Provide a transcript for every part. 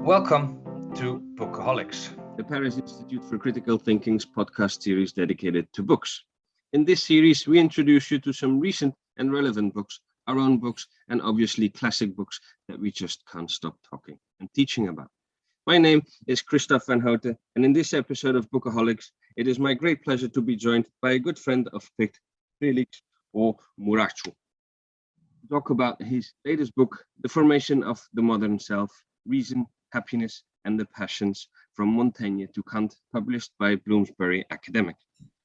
Welcome to Bookaholics, the Paris Institute for Critical Thinking's podcast series dedicated to books. In this series, we introduce you to some recent and relevant books, our own books, and obviously classic books that we just can't stop talking and teaching about. My name is Kristof Vanhoutte, and in this episode of Bookaholics, it is my great pleasure to be joined by a good friend of PICT, Felix Ó Murchadha, to talk about his latest book, The Formation of the Modern Self, Reason, Happiness, and the Passions from Montaigne to Kant, published by Bloomsbury Academic.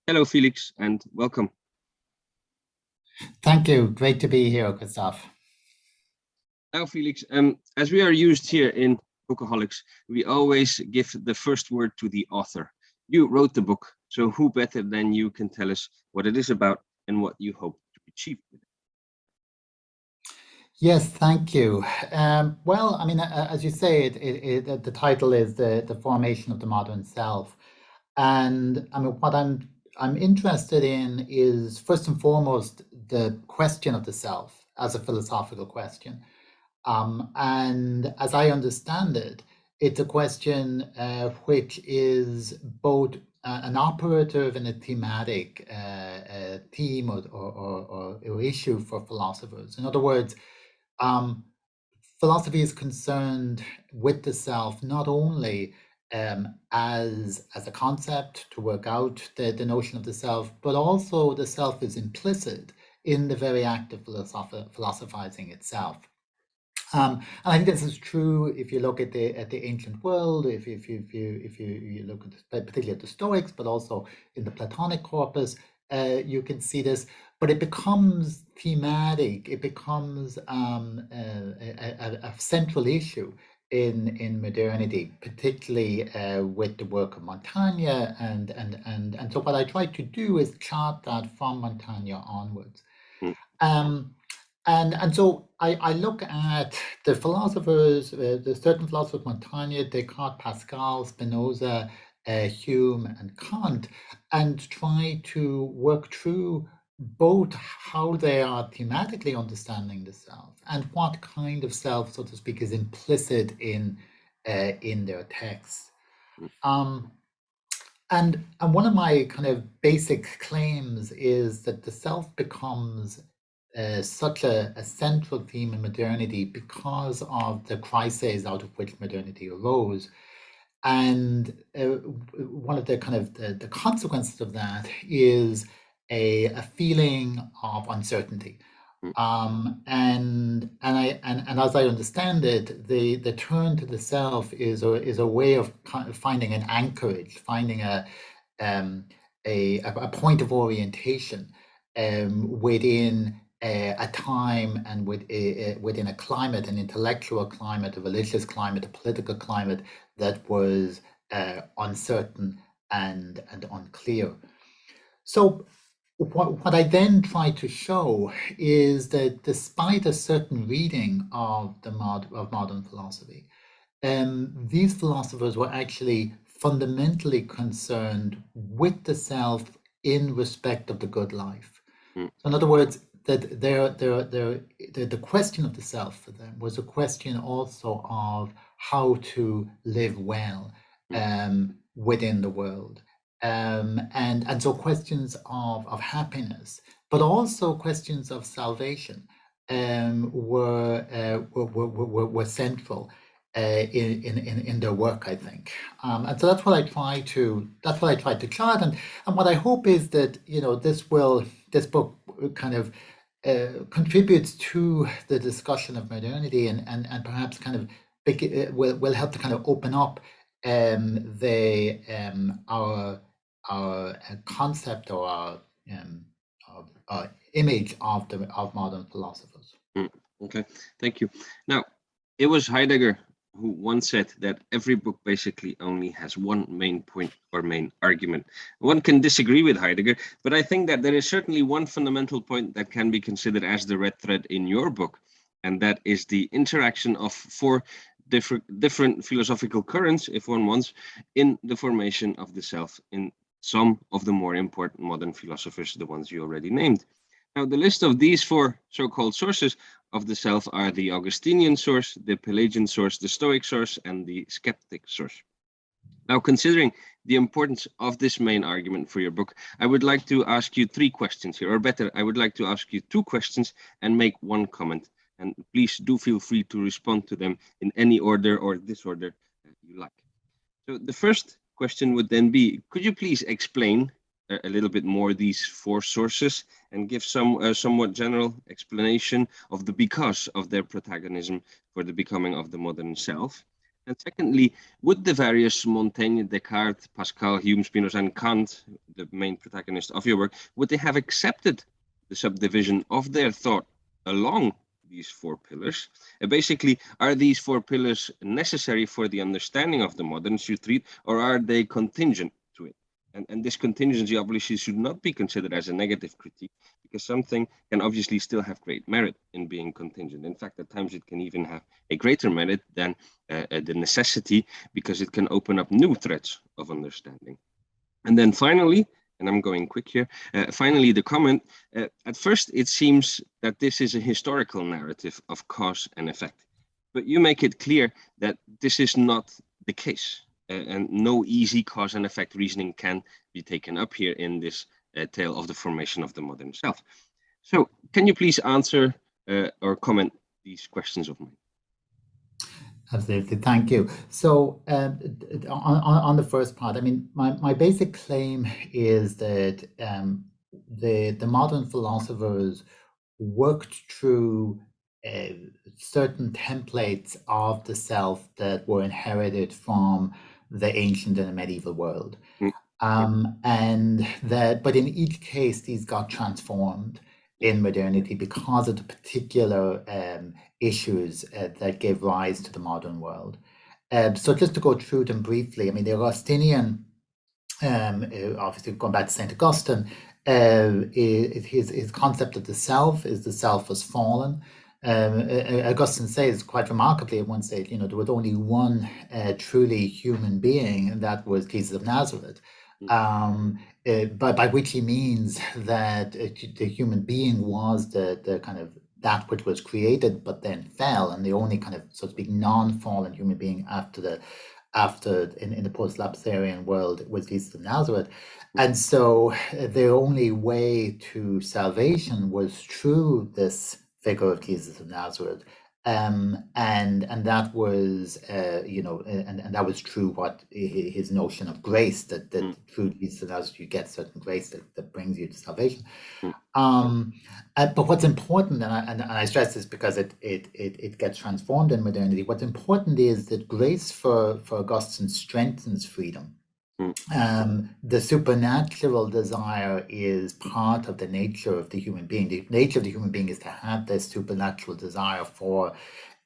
Hello, Felix, and welcome. Thank you. Great to be here, Kristof. Now, Felix, as we are used here in Bookaholics, we always give the first word to the author. You wrote the book, so who better than you can tell us what it is about and what you hope to achieve with it? Yes, thank you. Well, I mean, as you say, the title is the Formation of the Modern Self, and I mean, what I'm interested in is first and foremost the question of the self as a philosophical question, and as I understand it, it's a question which is both an operative and a thematic theme or issue for philosophers. In other words, philosophy is concerned with the self not only as a concept to work out the notion of the self, but also the self is implicit in the very act of philosophizing itself. And I think this is true if you look at the ancient world, if you look at particularly at the Stoics, but also in the Platonic corpus, you can see this. But it becomes thematic. It becomes a central issue in modernity, particularly with the work of Montaigne, and so what I try to do is chart that from Montaigne onwards. And so I look at the philosophers, the certain philosophers, Montaigne, Descartes, Pascal, Spinoza, Hume, and Kant, and try to work through both how they are thematically understanding the self and what kind of self, so to speak, is implicit in their texts. And one of my kind of basic claims is that the self becomes such a central theme in modernity because of the crises out of which modernity arose. And one of the kind of the consequences of that is a feeling of uncertainty. And as I understand it, the turn to the self is a way of kind of finding an anchorage, finding a point of orientation within a time and within a climate, an intellectual climate, a religious climate, a political climate that was uncertain and unclear. So what I then try to show is that despite a certain reading of modern philosophy, these philosophers were actually fundamentally concerned with the self in respect of the good life. So in other words, that the question of the self for them was a question also of how to live well within the world. And so questions of happiness, but also questions of salvation were central in their work, I think. And so that's what I try to chart, and what I hope is that this book kind of contributes to the discussion of modernity and perhaps kind of will help to kind of open up our concept or our image of modern philosophers. Okay, thank you. Now, it was Heidegger who once said that every book basically only has one main point or main argument. One can disagree with Heidegger, but I think that there is certainly one fundamental point that can be considered as the red thread in your book, and that is the interaction of four different philosophical currents, if one wants, in the formation of the self in some of the more important modern philosophers, the ones you already named. Now, the list of these four so-called sources of the self are the Augustinian source, the Pelagian source, the Stoic source, and the skeptic source. Now, considering the importance of this main argument for your book, I would like to ask you 3 questions here, or better, I would like to ask you 2 questions and make 1 comment. And please do feel free to respond to them in any order or disorder you like. So the first question would then be, could you please explain a little bit more these 4 sources and give some somewhat general explanation of the because of their protagonism for the becoming of the modern self? And secondly, would the various Montaigne, Descartes, Pascal, Hume, Spinoza, and Kant, the main protagonists of your work, would they have accepted the subdivision of their thought along these 4 pillars? Basically, are these 4 pillars necessary for the understanding of the moderns you treat, or are they contingent to it? And this contingency obviously should not be considered as a negative critique, because something can obviously still have great merit in being contingent. In fact, at times it can even have a greater merit than the necessity, because it can open up new threads of understanding. And then finally, and I'm going quick here, finally the comment, at first it seems that this is a historical narrative of cause and effect, but you make it clear that this is not the case. And no easy cause and effect reasoning can be taken up here in this tale of the formation of the modern self. So can you please answer or comment these questions of mine? Absolutely, thank you. So on the first part, I mean, my basic claim is that the modern philosophers worked through certain templates of the self that were inherited from the ancient and the medieval world. And that, but in each case, these got transformed in modernity because of the particular issues that gave rise to the modern world. So just to go through them briefly, I mean, the Augustinian, obviously going back to St. Augustine, his concept of the self is the self was fallen. Augustine says quite remarkably at one stage, there was only one truly human being, and that was Jesus of Nazareth. By which he means that the human being was the kind of that which was created but then fell, and the only kind of, so to speak, non-fallen human being in the post-lapsarian world was Jesus of Nazareth. And so the only way to salvation was through this figure of Jesus of Nazareth. And that was, and that was true. What his notion of grace, that through Jesus of Nazareth you get certain grace that brings you to salvation. But what's important, and I stress this because it gets transformed in modernity. What's important is that grace for Augustine strengthens freedom. The supernatural desire is part of the nature of the human being. The nature of the human being is to have this supernatural desire for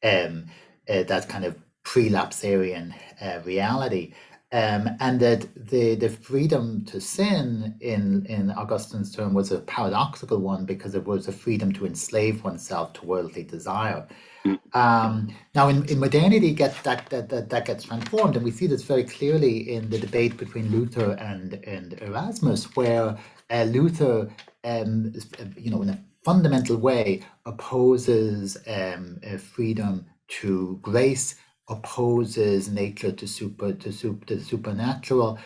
that kind of pre-lapsarian reality. And that the freedom to sin in Augustine's term was a paradoxical one, because it was a freedom to enslave oneself to worldly desire. Now in modernity that gets transformed, and we see this very clearly in the debate between Luther and Erasmus, where Luther, in a fundamental way, opposes freedom to grace, opposes nature to the supernatural.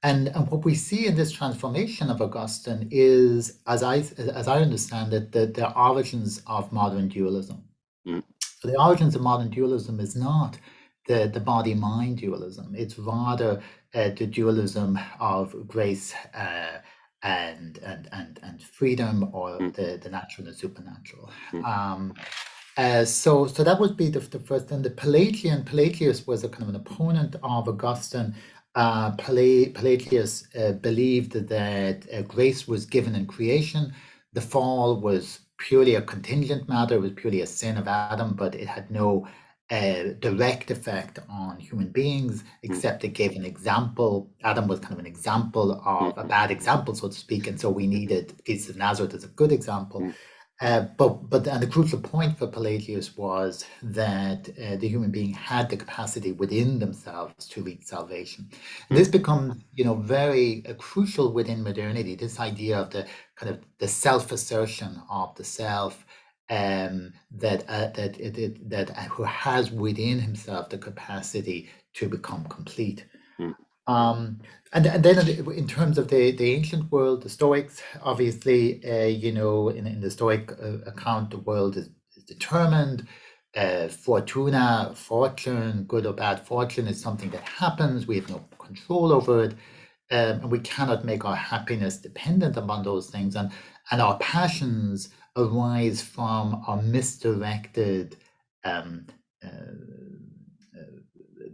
And what we see in this transformation of Augustine is, as I understand it, the origins of modern dualism. So the origins of modern dualism is not the body-mind dualism. It's rather the dualism of grace and freedom, or the natural and the supernatural. So that would be the first. And the Pelagius was a kind of an opponent of Augustine. Pelagius believed that grace was given in creation. The fall was purely a contingent matter. It was purely a sin of Adam, but it had no direct effect on human beings, except it gave an example. Adam was kind of an example of a bad example, so to speak, and so we needed Jesus of Nazareth as a good example. But the crucial point for Pelagius was that the human being had the capacity within themselves to reach salvation. And this becomes, very crucial within modernity. This idea of the kind of the self-assertion of the self, who has within himself the capacity to become complete. And then in terms of the ancient world, the Stoics, obviously, in the Stoic account, the world is determined. Fortuna, fortune, good or bad fortune is something that happens. We have no control over it. And we cannot make our happiness dependent upon those things. And our passions arise from our misdirected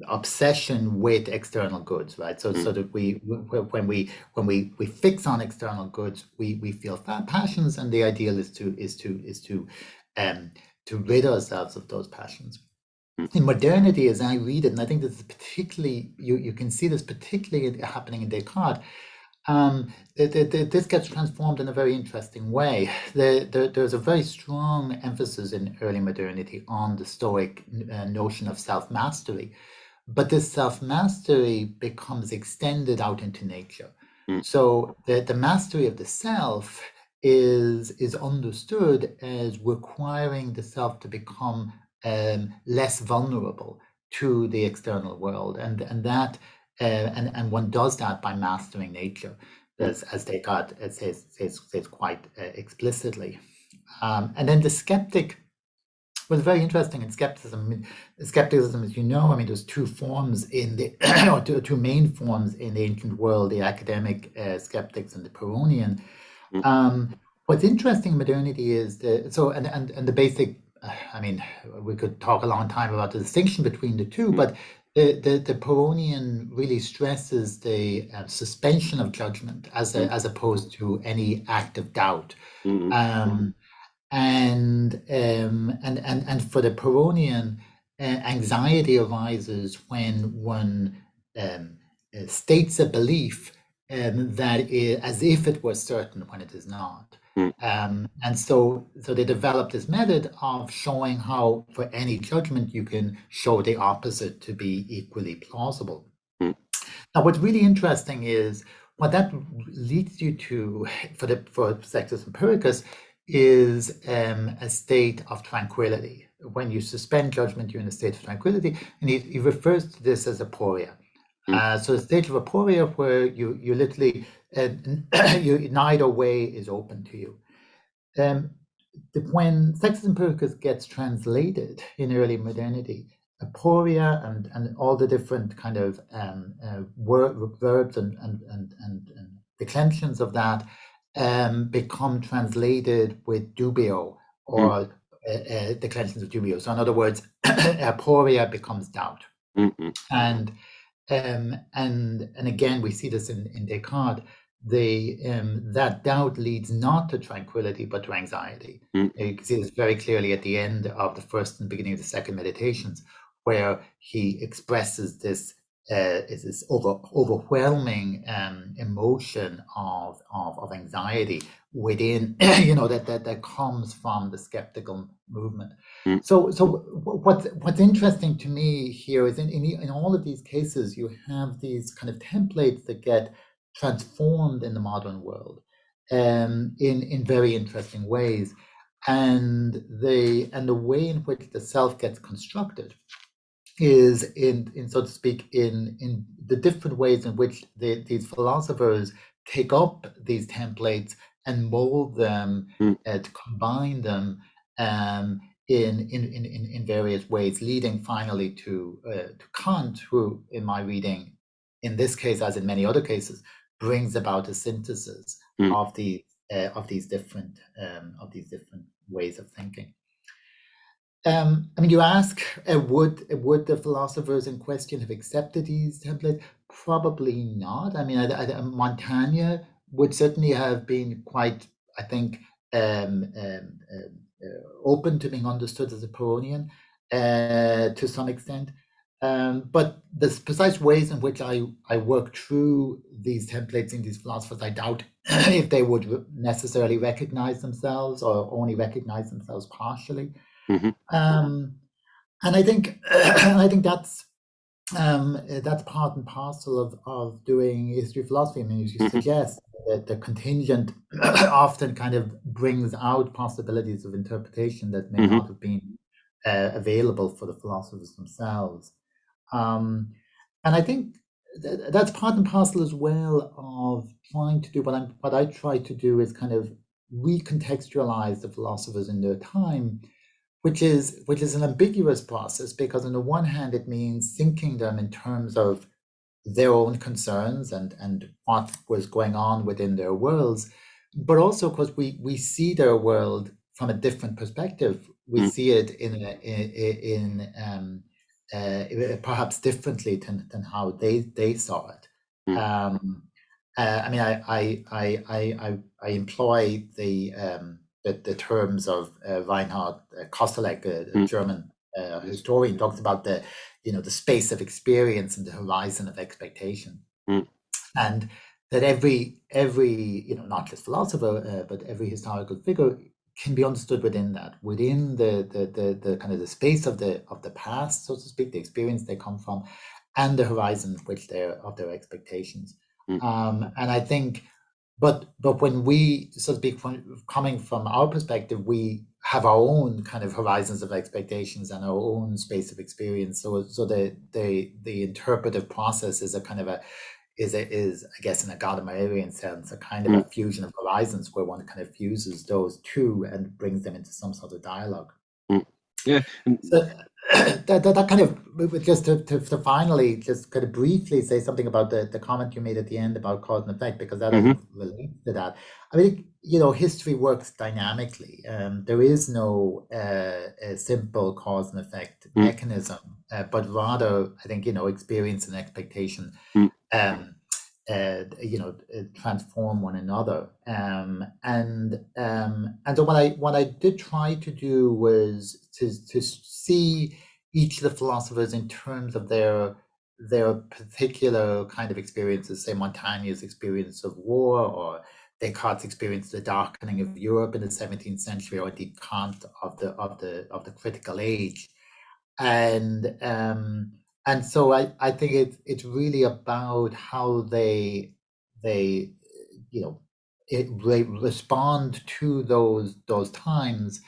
obsession with external goods, right? So that when we fix on external goods, we feel passions, and the ideal is to rid ourselves of those passions. In modernity, as I read it, and I think this is particularly, you can see this particularly happening in Descartes, this gets transformed in a very interesting way. There's a very strong emphasis in early modernity on the Stoic notion of self-mastery, but this self-mastery becomes extended out into nature. So the mastery of the self is understood as requiring the self to become less vulnerable to the external world, and one does that by mastering nature, as Descartes says quite explicitly. And then the skeptic was very interesting in skepticism. Skepticism, as you know, there's two forms in the or two main forms in the ancient world: the academic skeptics and the Pyrrhonian. What's interesting in modernity is the basic. We could talk a long time about the distinction between the two, but the Pyrrhonian really stresses the suspension of judgment as opposed to any act of doubt. And for the Pyrrhonian, anxiety arises when one states a belief that is as if it was certain when it is not. And so they developed this method of showing how for any judgment you can show the opposite to be equally plausible. Now, what's really interesting is what that leads you to for Sextus Empiricus is a state of tranquility. When you suspend judgment, you're in a state of tranquility, and he refers to this as aporia. So a state of aporia where you literally neither way is open to you. When Sextus Empiricus gets translated in early modernity, aporia and all the different kind of verbs and declensions of that become translated with dubio or declensions of dubio. So in other words, aporia becomes doubt. And again, we see this in Descartes. That doubt leads not to tranquility but to anxiety. You can see this very clearly at the end of the first and beginning of the second meditations, where he expresses this overwhelming emotion of anxiety within, that comes from the skeptical movement. So what's interesting to me here is in all of these cases, you have these kind of templates that get transformed in the modern world in very interesting ways, and the way in which the self gets constructed is in so to speak in the different ways in which these philosophers take up these templates and mold them to combine them in various ways, leading finally to Kant, who, in my reading, in this case as in many other cases, brings about a synthesis of these different ways of thinking. You ask, would the philosophers in question have accepted these templates? Probably not. Montaigne would certainly have been quite, I think, open to being understood as a Pyrrhonian to some extent. But the precise ways in which I work through these templates in these philosophers, I doubt if they would necessarily recognize themselves or only recognize themselves partially. And I think that's part and parcel of doing history of philosophy. As you suggest, the contingent often kind of brings out possibilities of interpretation that may not have been available for the philosophers themselves. And I think that's part and parcel as well of trying to do what I try to do is kind of recontextualize the philosophers in their time, which is an ambiguous process, because on the one hand it means thinking them in terms of their own concerns and what was going on within their worlds, but also because we see their world from a different perspective. We see it in perhaps differently than how they saw it. I mean, I employ the terms of Vanhoutte. Kostelek, a German historian, talks about the space of experience and the horizon of expectation, and that every not just philosopher, but every historical figure can be understood within the kind of the space of the past, so to speak, the experience they come from, and the horizon of their expectations. And I think, but when we, so to speak, coming from our perspective, we have our own kind of horizons of expectations and our own space of experience. So the interpretive process is a kind of is I guess in a Gadamerarian sense, a kind of a fusion of horizons where one kind of fuses those two and brings them into some sort of dialogue. Yeah. So that kind of, just to finally just kind of briefly say something about the comment you made at the end about cause and effect, because that I think relates to that. I mean, history works dynamically. There is no simple cause and effect mechanism, but rather, I think, experience and expectation transform one another. And so what I did try to do was to see each of the philosophers in terms of their particular kind of experiences, say Montaigne's experience of war, or Descartes' experience of the darkening of Europe in the 17th century, or indeed Kant of the critical age. And so I think it's really about how they respond to those times,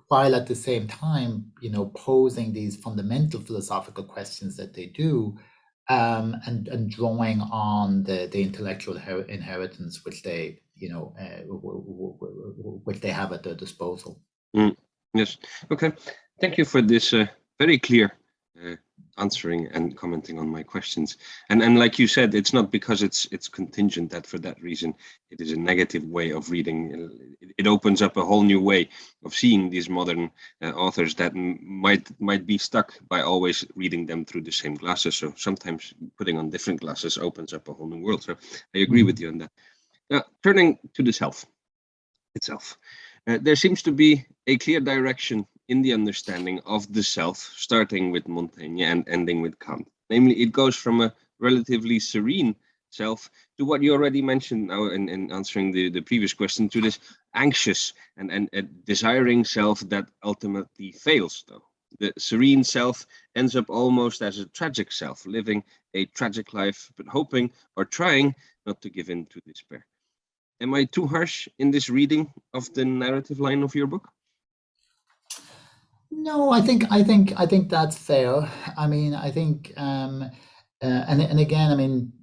while at the same time posing these fundamental philosophical questions that they do, and drawing on the intellectual inheritance which they have at their disposal. Yes. Okay. Thank you for this very clear answering and commenting on my questions. And like you said, it's not because it's contingent that for that reason it is a negative way of reading. It opens up a whole new way of seeing these modern authors that might be stuck by always reading them through the same glasses. So sometimes putting on different glasses opens up a whole new world. So I agree with you on that. Now, turning to the self itself, there seems to be a clear direction in the understanding of the self, starting with Montaigne and ending with Kant. Namely, it goes from a relatively serene self to what you already mentioned now in answering the previous question, to this anxious and desiring self that ultimately fails, though. The serene self ends up almost as a tragic self, living a tragic life, but hoping or trying not to give in to despair. Am I too harsh in this reading of the narrative line of your book? No, I think that's fair. I mean, I think, and again, I mean,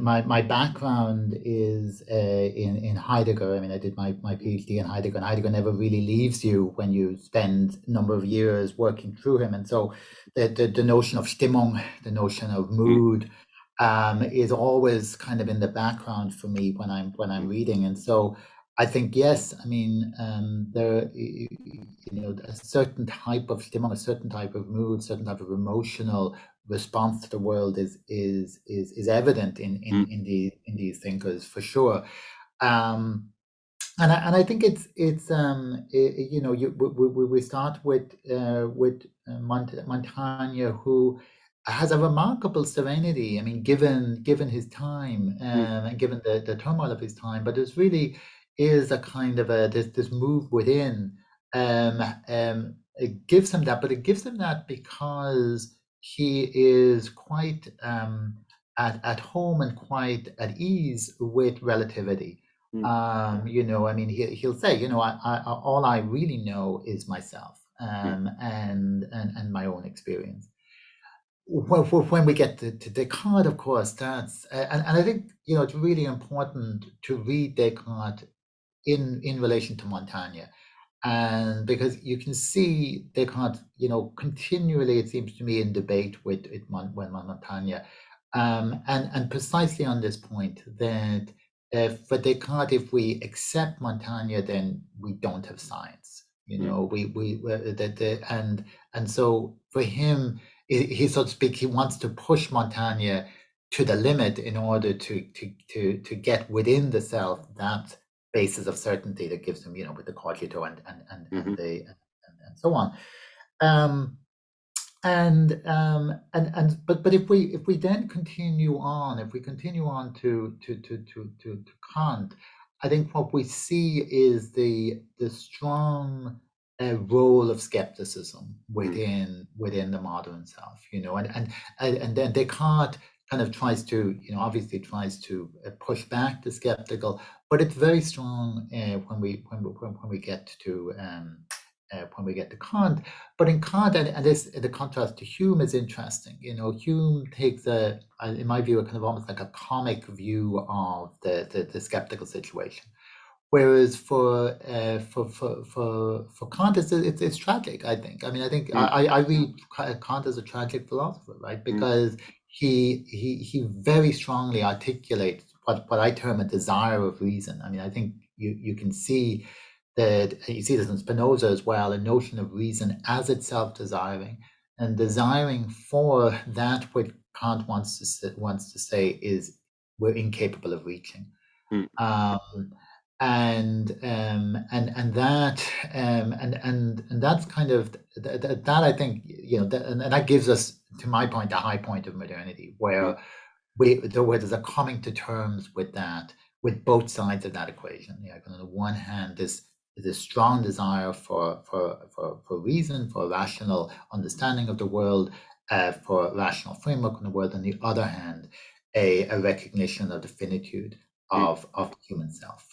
my background is in Heidegger. I mean, I did my PhD in Heidegger, and Heidegger never really leaves you when you spend a number of years working through him. And so the notion of Stimmung, the notion of mood, is always kind of in the background for me when I'm reading. And so I think, yes, I mean, there, a certain type of Stimmung, a certain type of mood, certain type of emotional response to the world is evident in these thinkers, for sure. And I think we start with Montaigne, who has a remarkable serenity. I mean, given his time, and given the turmoil of his time, but it's really is a kind of this move within. It gives him that, but it gives him that because he is quite at home and quite at ease with relativity. You know, I mean, he'll say, you know, all I really know is myself, and my own experience. Well, when we get to Descartes, of course, that's and I think, you know, it's really important to read Descartes in relation to Montaigne, and because you can see Descartes, you know, continually, it seems to me, in debate with Montaigne, and precisely on this point that for Descartes, if we accept Montaigne, then we don't have science. You know, and so for him, he, so to speak, he wants to push Montaigne to the limit in order to get within the self that basis of certainty that gives him, you know, with the cogito and so on. But if we then continue on, to Kant, I think what we see is the strong role of skepticism within the modern self, you know, and then Descartes kind of tries to, you know, obviously tries to push back the skeptical, but it's very strong when we get to Kant. But in Kant, and this, the contrast to Hume is interesting. You know, Hume takes in my view, a kind of almost like a comic view of the skeptical situation, whereas for Kant, it's tragic. I think. I mean, I read Kant as a tragic philosopher, right? Because he very strongly articulates what I term a desire of reason. I mean, I think you can see that, you see this in Spinoza as well, a notion of reason as itself desiring, and desiring for that which Kant wants to say is we're incapable of reaching. And that's kind of that I think, you know, and that gives us, to my point, a high point of modernity, where there's a coming to terms with that, with both sides of that equation. You know, on the one hand, this strong desire for reason, for rational understanding of the world, for rational framework in the world. On the other hand, a recognition of the finitude of the human self.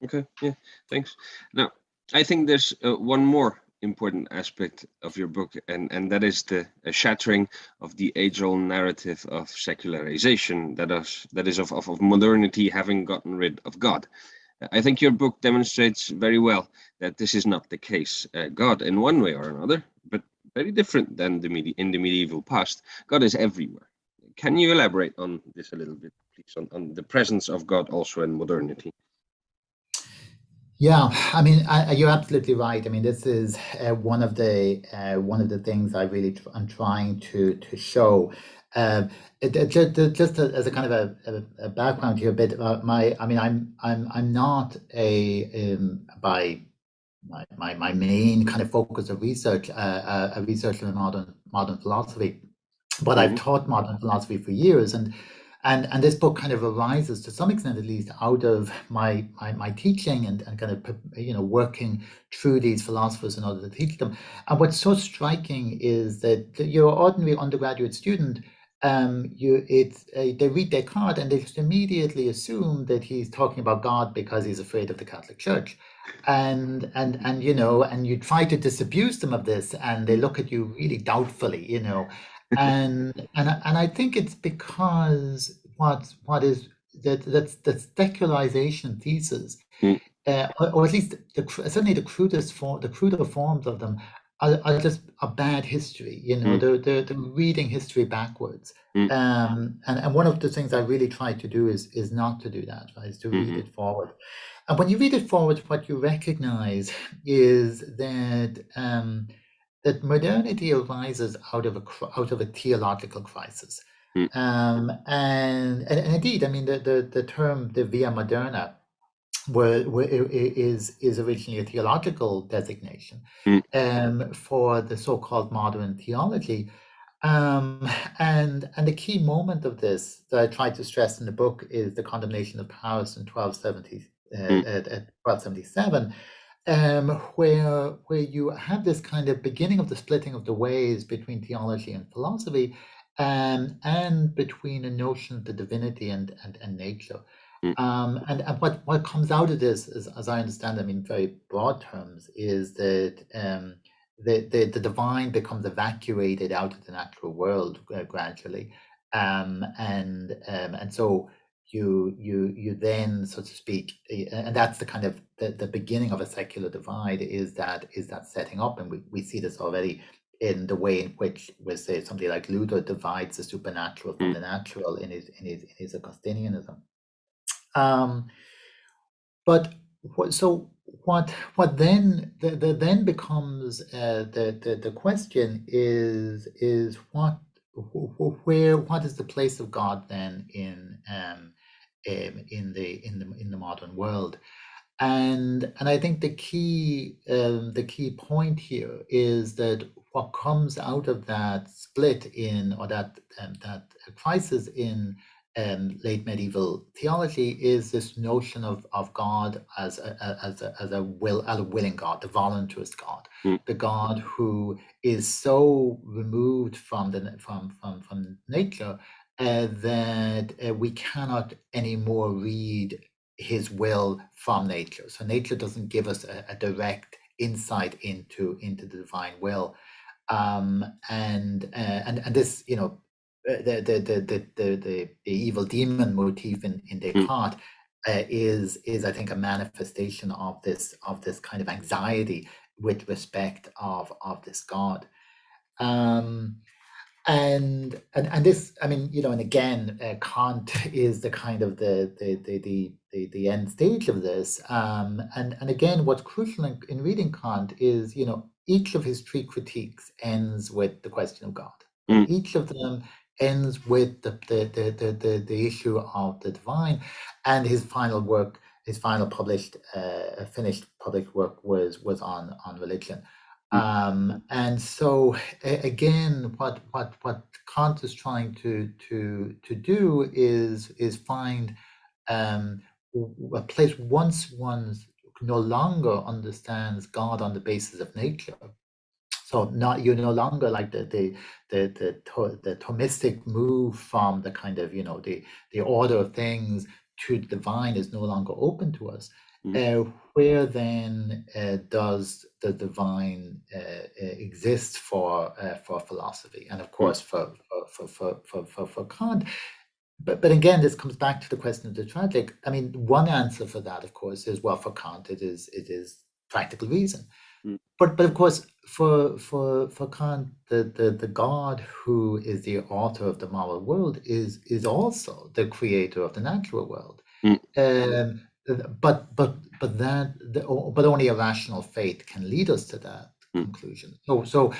Okay, yeah, thanks. Now, I think there's one more important aspect of your book, and that is the shattering of the age-old narrative of secularization, that is of modernity having gotten rid of God. I think your book demonstrates very well that this is not the case. God, in one way or another, but very different than in the medieval past, God is everywhere. Can you elaborate on this a little bit, please, on the presence of God also in modernity? Yeah, I mean, you're absolutely right. I mean, this is one of the things I really I'm trying to show. Just as a kind of a background here, a bit about I'm not by my main kind of focus of research, a researcher in modern philosophy, but I've taught modern philosophy for years, and this book kind of arises, to some extent at least, out of my teaching and kind of, you know, working through these philosophers in order to teach them. And what's so striking is that your ordinary undergraduate student, they read Descartes and they just immediately assume that he's talking about God because he's afraid of the Catholic Church, and you know, and you try to disabuse them of this, and they look at you really doubtfully, you know. And I think it's because what is that's the secularization thesis, or at least certainly the cruder forms of them are just a bad history. You know, they're reading history backwards. And one of the things I really try to do is not to do that, right? Is to read it forward. And when you read it forward, what you recognize is that that modernity arises out of a theological crisis, and indeed, I mean, the term the via moderna is originally a theological designation for the so-called modern theology, and the key moment of this that I try to stress in the book is the condemnation of Paris in 1277. Where you have this kind of beginning of the splitting of the ways between theology and philosophy, and between a notion of the divinity and nature. Mm. And what comes out of this, is, as I understand, I mean, very broad terms, is that the divine becomes evacuated out of the natural world gradually, and so you then, so to speak, and that's the kind of the beginning of a secular divide, is that setting up, and we see this already in the way in which, we say, somebody like Luther divides the supernatural from the natural in his Augustinianism. But what then then becomes the question is what is the place of God then in the modern world? And I think the key point here is that what comes out of that split in, or that crisis in late medieval theology, is this notion of God as a willing God, the voluntarist God, the God who is so removed from nature that we cannot anymore read his will from nature. So nature doesn't give us a direct insight into the divine will, and this, you know, the evil demon motif in Descartes is I think a manifestation of this kind of anxiety with respect of this God. And this, I mean, you know, and again, Kant is the kind of the end stage of this. And again, what's crucial in reading Kant is, you know, each of his three critiques ends with the question of God. And each of them ends with the issue of the divine. And his final work, his final finished published work was on religion. And so again, what Kant is trying to do is find a place, once one no longer understands God on the basis of nature. So you're no longer like the Thomistic move from the kind of, you know, the order of things to the divine is no longer open to us. Where then does the divine exist for philosophy, and of course for Kant? But again, this comes back to the question of the tragic. I mean, one answer for that, of course, is, well, for Kant it is practical reason. But of course, for Kant, the God who is the author of the moral world is also the creator of the natural world. But only a rational faith can lead us to that conclusion. So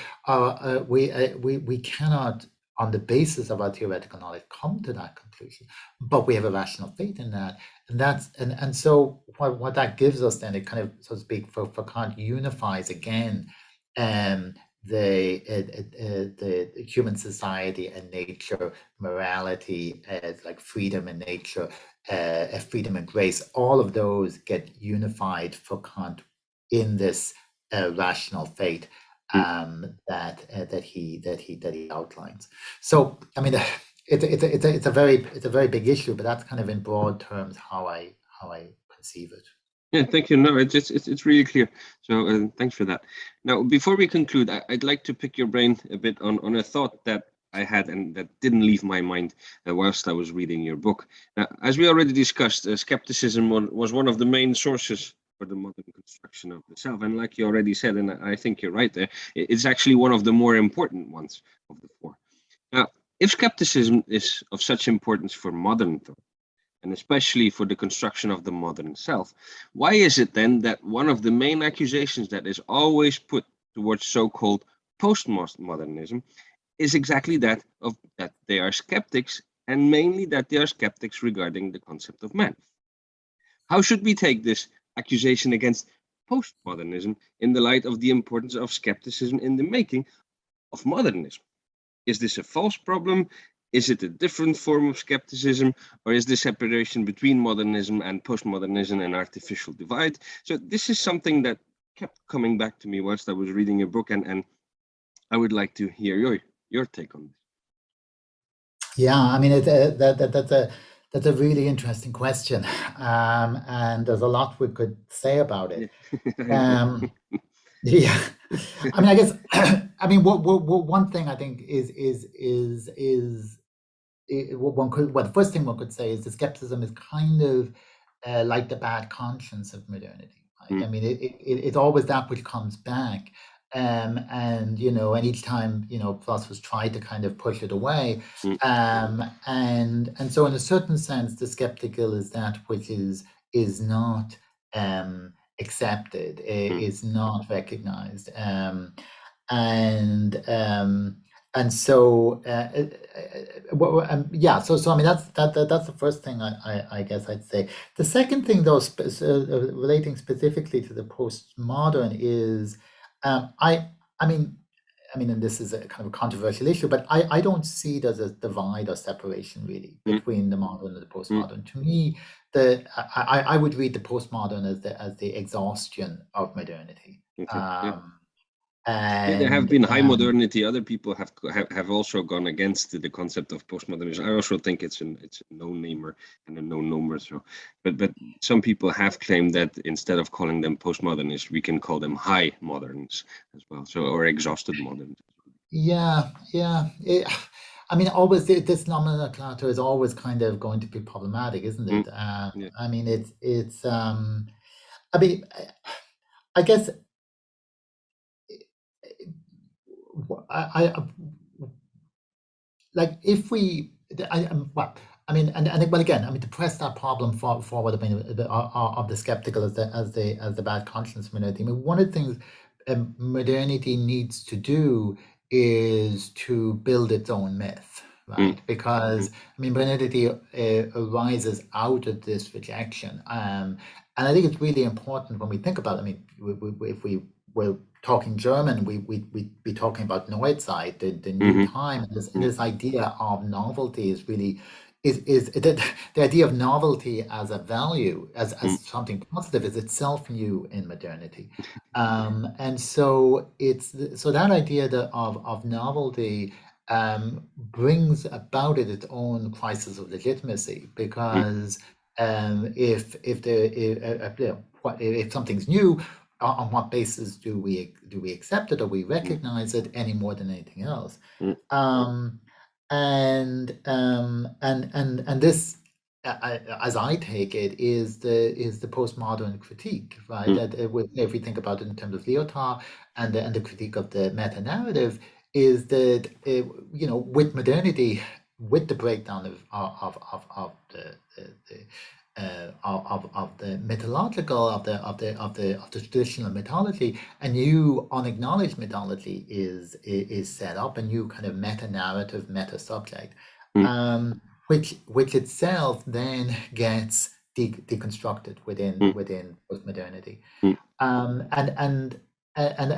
we cannot, on the basis of our theoretical knowledge, come to that conclusion. But we have a rational faith in that, and so what that gives us then, it kind of, so to speak, for Kant, unifies again the human society and nature, morality, like freedom and nature, freedom and grace. All of those get unified for Kant in this rational faith that he outlines. So I mean, it's a very big issue, but that's kind of in broad terms how I conceive it. Yeah, thank you. No, it's really clear. So thanks for that. Now, before we conclude, I'd like to pick your brain a bit on a thought that I had and that didn't leave my mind whilst I was reading your book. Now, as we already discussed, skepticism was one of the main sources for the modern construction of the self. And like you already said, and I think you're right there, it's actually one of the more important ones of the four. Now, if skepticism is of such importance for modern thought, and especially for the construction of the modern self, why is it then that one of the main accusations that is always put towards so-called postmodernism is exactly that they are skeptics, and mainly that they are skeptics regarding the concept of man? How should we take this accusation against postmodernism in the light of the importance of skepticism in the making of modernism? Is this a false problem? Is it a different form of skepticism, or is the separation between modernism and postmodernism an artificial divide? So this is something that kept coming back to me whilst I was reading your book, and I would like to hear your take on this. Yeah, I mean, that's a really interesting question, and there's a lot we could say about it. Um, yeah, I mean, I guess, I mean, what one thing I think the first thing one could say is the skepticism is kind of like the bad conscience of modernity, right? I mean, it's always that which comes back. And and each time philosophers try to kind of push it away, and so in a certain sense, the skeptical is that which is not accepted, is not recognized, and so yeah, so I mean that's the first thing I guess I'd say. The second thing, though, relating specifically to the postmodern is I mean, and this is a kind of a controversial issue, but I don't see it as a divide or separation really between the modern and the postmodern. To me, I would read the postmodern as the exhaustion of modernity. Yeah, there have been high modernity. Other people have also gone against the concept of postmodernism. I also think it's a no-namer and a no-nomer. So, but some people have claimed that instead of calling them postmodernists, we can call them high moderns as well. So, or exhausted moderns. Yeah. I mean, always this nomenclature is always kind of going to be problematic, isn't it? Yeah. I mean, it's. I mean, I guess. I like if we well I mean and but again I mean to press that problem forward, I mean of the skeptical as the bad conscience modernity. I mean, one of the things modernity needs to do is to build its own myth, right? Because I mean modernity arises out of this rejection, and I think it's really important when we think about it. I mean, if we were talking German, we'd be talking about Neuzeit, the new time, and this idea of novelty is really is the idea of novelty as a value, as something positive, is itself new in modernity, and so that idea of novelty brings about it its own crisis of legitimacy, because if something's new, on what basis do we accept it or we recognize it any more than anything else? And this, as I take it, is the postmodern critique, right? That if we think about it in terms of Lyotard and the critique of the meta narrative, is that with modernity, with the breakdown of the mythological of the traditional mythology, a new unacknowledged mythology is set up, a new kind of meta narrative, meta subject, which itself then gets deconstructed within postmodernity, and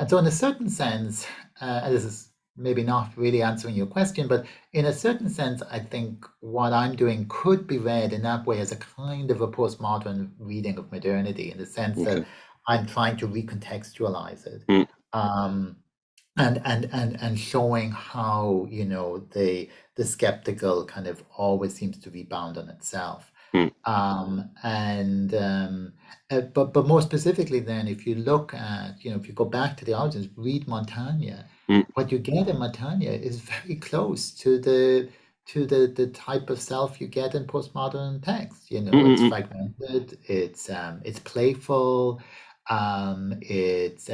so in a certain sense, and this is maybe not really answering your question, but in a certain sense, I think what I'm doing could be read in that way as a kind of a postmodern reading of modernity, in the sense that I'm trying to recontextualize it, and showing how the skeptical kind of always seems to rebound on itself. But more specifically, then, if you look at, if you go back to the origins, read Montaigne. What you get in Montaigne is very close to the type of self you get in postmodern text. It's fragmented, it's playful, it's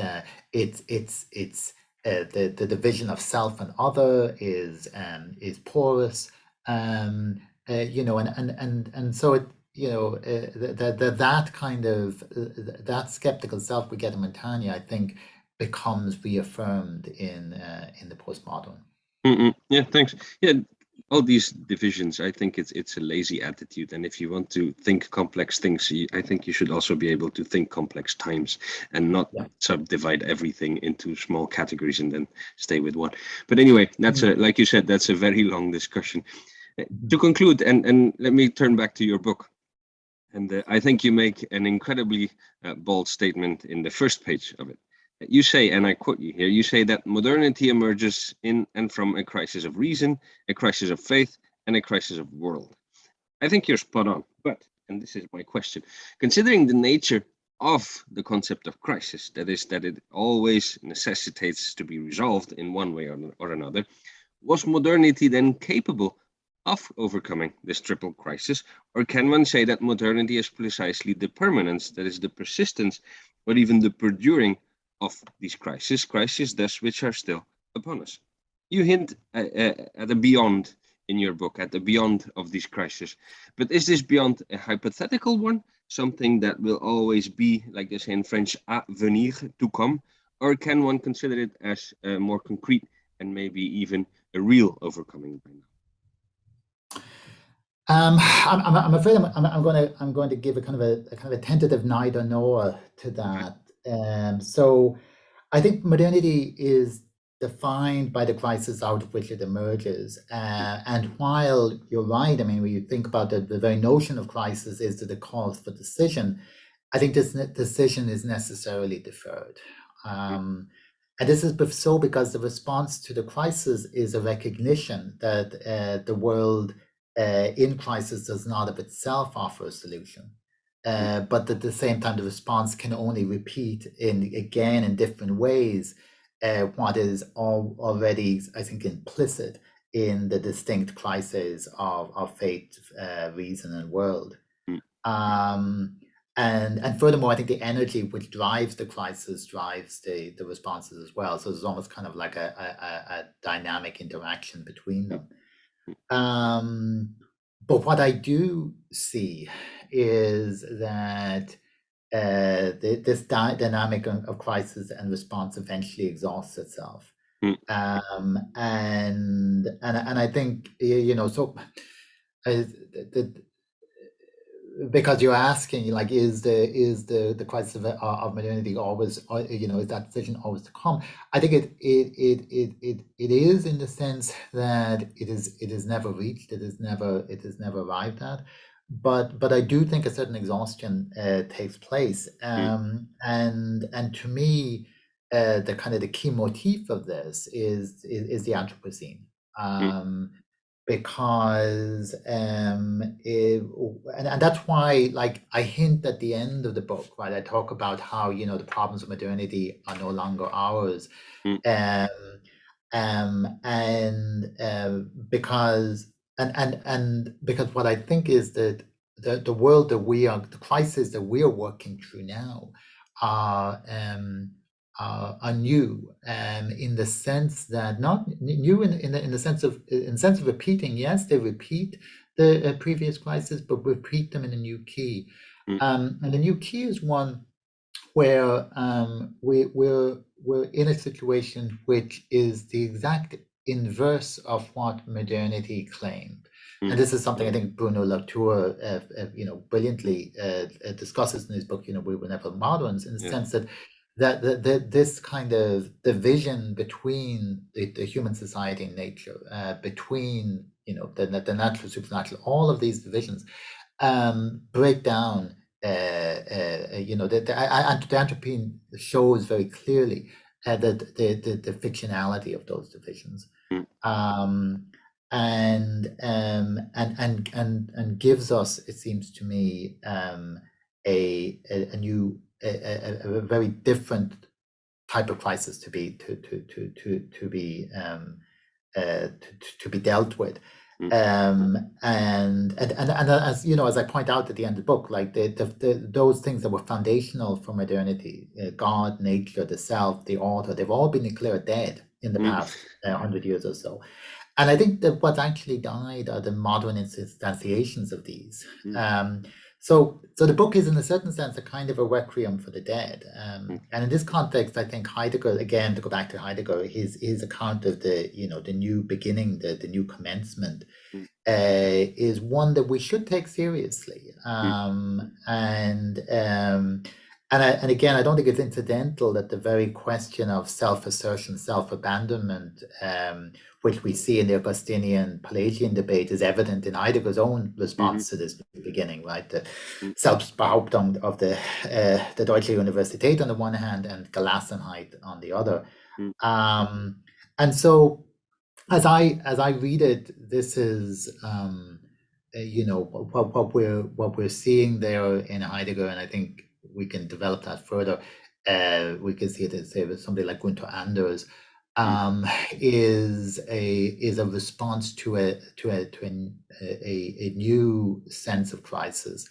the division of self and other is porous, and so it that kind of that skeptical self we get in Montaigne, I think, becomes reaffirmed in the postmodern. Yeah, thanks. Yeah, all these divisions, I think it's a lazy attitude, and if you want to think complex things, I think you should also be able to think complex times and not subdivide everything into small categories and then stay with one. But anyway, that's like you said, that's a very long discussion. To conclude, and let me turn back to your book. And I think you make an incredibly bold statement in the first page of it. You say, and I quote you here, you say that modernity emerges in and from a crisis of reason, a crisis of faith, and a crisis of world. I think you're spot on, but, and this is my question, considering the nature of the concept of crisis, that is, that it always necessitates to be resolved in one way or another, was modernity then capable of overcoming this triple crisis? Or can one say that modernity is precisely the permanence, that is, the persistence, or even the perduring of these crises thus which are still upon us? You hint at a beyond in your book, at the beyond of these crises. But is this beyond a hypothetical one, something that will always be, like they say in French, à venir, to come? Or can one consider it as more concrete and maybe even a real overcoming by now? I'm afraid I'm going to give a kind of a tentative neither nor to that. Okay. So I think modernity is defined by the crisis out of which it emerges. And while you're right, I mean, when you think about the very notion of crisis is that it calls for decision, I think this decision is necessarily deferred. And this is so because the response to the crisis is a recognition that the world in crisis does not of itself offer a solution. But at the same time, the response can only repeat again in different ways what is already, I think, implicit in the distinct crises of fate, reason, and world. And furthermore, I think the energy which drives the crisis drives the responses as well. So there's almost kind of like a dynamic interaction between them. But what I do see is that this dynamic of crisis and response eventually exhausts itself. And I think, you know, so because you're asking, like, is the crisis of modernity always, you know, is that decision always to come? I think it is, in the sense that it is never reached, it is never arrived at, but I do think a certain exhaustion takes place, and to me, the kind of the key motif of this is the Anthropocene. Because and that's why, like, I hint at the end of the book, right? I talk about how, you know, the problems of modernity are no longer ours, because what I think is that the world that the crisis that we are working through now are new, in the sense that, not new in the sense of repeating. Yes, they repeat the previous crisis, but repeat them in a new key. And the new key is one where we're in a situation which is the exact inverse of what modernity claimed. And this is something I think Bruno Latour, you know, brilliantly discusses in his book, you know, We Were Never Moderns, in the sense that this kind of division between the human society and nature, between, you know, the natural, supernatural, all of these divisions break down. You know, the Anthropocene shows very clearly that the fictionality of those divisions, and gives us, it seems to me, a new, a very different type of crisis to be dealt with. And as you know, as I point out at the end of the book, like those things that were foundational for modernity, God, nature, the self, the author, they've all been declared dead in the past 100 years or so. And I think that what actually died are the modern instantiations of these. So the book is, in a certain sense, a kind of a requiem for the dead. And in this context, I think Heidegger, again, to go back to Heidegger, his account of the, you know, the new beginning, the new commencement, is one that we should take seriously. And again, I don't think it's incidental that the very question of self-assertion, self-abandonment, which we see in the Augustinian Pelagian debate, is evident in Heidegger's own response to this beginning, right? The Selbstbehauptung of the Deutsche Universität on the one hand, and Gelassenheit on the other. And so As I read it, this is what we're seeing there in Heidegger, and I think we can develop that further. We can see it as, say, with somebody like Gunther Anders, is a response to a new sense of crisis,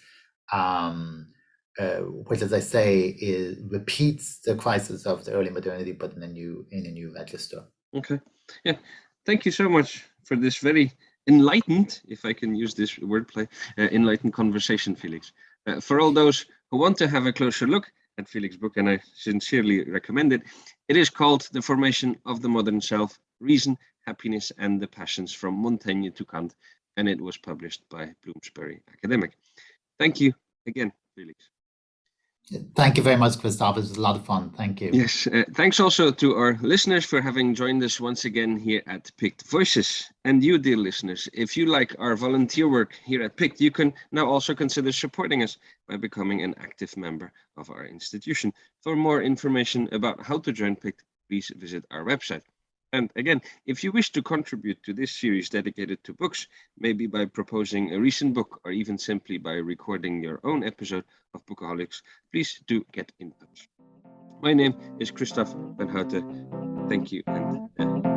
which, as I say, repeats the crisis of the early modernity, but in a new register. Okay. Yeah. Thank you so much for this very enlightened, if I can use this wordplay, enlightened conversation, Felix. For all those who want to have a closer look at Felix's book, and I sincerely recommend it, it is called The Formation of the Modern Self, Reason, Happiness, and the Passions from Montaigne to Kant, and it was published by Bloomsbury Academic. Thank you again, Felix. Thank you very much, Kristof. It was a lot of fun. Thank you. Yes, thanks also to our listeners for having joined us once again here at PICT Voices. And you, dear listeners, if you like our volunteer work here at PICT, you can now also consider supporting us by becoming an active member of our institution. For more information about how to join PICT, please visit our website. And again, if you wish to contribute to this series dedicated to books, maybe by proposing a recent book or even simply by recording your own episode of Bookaholics, please do get in touch. My name is Kristof Vanhoutte. Thank you and